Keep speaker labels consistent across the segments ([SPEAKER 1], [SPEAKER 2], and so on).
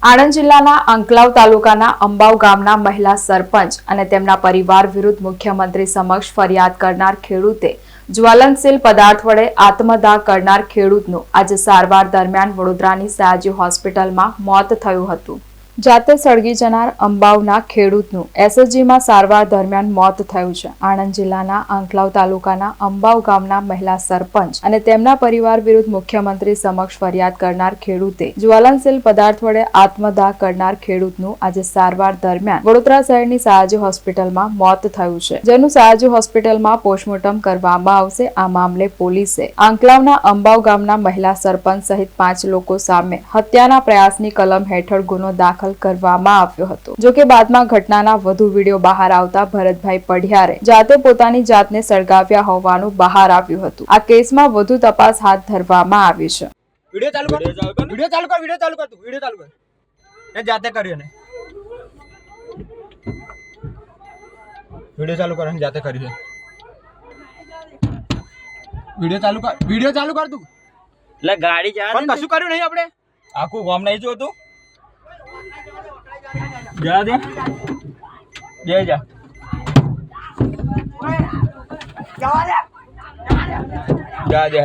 [SPEAKER 1] આણંદ જિલ્લાના અંકલાવ તાલુકાના અંબાવ ગામના મહિલા સરપંચ અને તેમના પરિવાર વિરુદ્ધ મુખ્યમંત્રી સમક્ષ ફરિયાદ કરનાર ખેડૂતે જ્વલનશીલ પદાર્થ વડે આત્મદાહ કરનાર ખેડૂતનું આજે સારવાર દરમિયાન વડોદરાની સયાજી હોસ્પિટલમાં મોત થયું હતું। જાતે સળગી જનાર અંબાવના ખેડૂતનું એસએસજીમાં સારવાર દરમિયાન મોત થયું છે। આણંદ જિલ્લાના અંકલાવ તાલુકાના અંબાવ ગામના મહિલા સરપંચ અને તેમના પરિવાર વિરુદ્ધ મુખ્યમંત્રી સમક્ષ ફરિયાદ કરનાર ખેડૂતે જ્વલનશીલ પદાર્થ વડે આત્મદાહ કરનાર ખેડૂતનું આજે સારવાર દરમિયાન વડોદરા શહેરની સયાજી હોસ્પિટલમાં મોત થયું છે, જેનું સયાજી હોસ્પિટલમાં પોસ્ટમોર્ટમ કરવામાં આવશે। આ મામલે પોલીસે અંકલાવના અંબાવ ગામના મહિલા સરપંચ સહિત 5 લોકો સામે હત્યાના પ્રયાસની કલમ હેઠળ ગુનો દાખલ કરવામાં આવ્યો હતો। જો કે બાદમાં ઘટનાના વધુ વિડીયો બહાર આવતા ભરતભાઈ પઢિયારે જાતે પોતાની જાતને સળગાવ્યા હોવાનું બહાર આવ્યું હતું। આ કેસમાં વધુ તપાસ હાથ ધરવામાં આવી છે।
[SPEAKER 2] વિડિયો ચાલુ કર એ જાતે કર્યો ને વિડિયો ચાલુ કર જાતે કર્યો વિડિયો ચાલુ કર તું
[SPEAKER 3] એટલે ગાડી જા
[SPEAKER 2] પણ કશું કર્યું નહીં આપણે આખું ગામ નહીં જોતું જા દે જા જા જા દે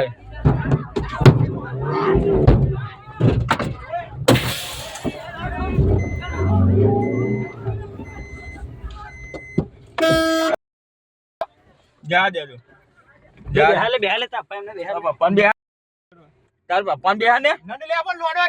[SPEAKER 3] બેહાલે તા પપ્પા એમને બેહાલે
[SPEAKER 2] પપ્પાને બેહા તાર પપ્પાને બેહા ને નને લે આપણ લોડવા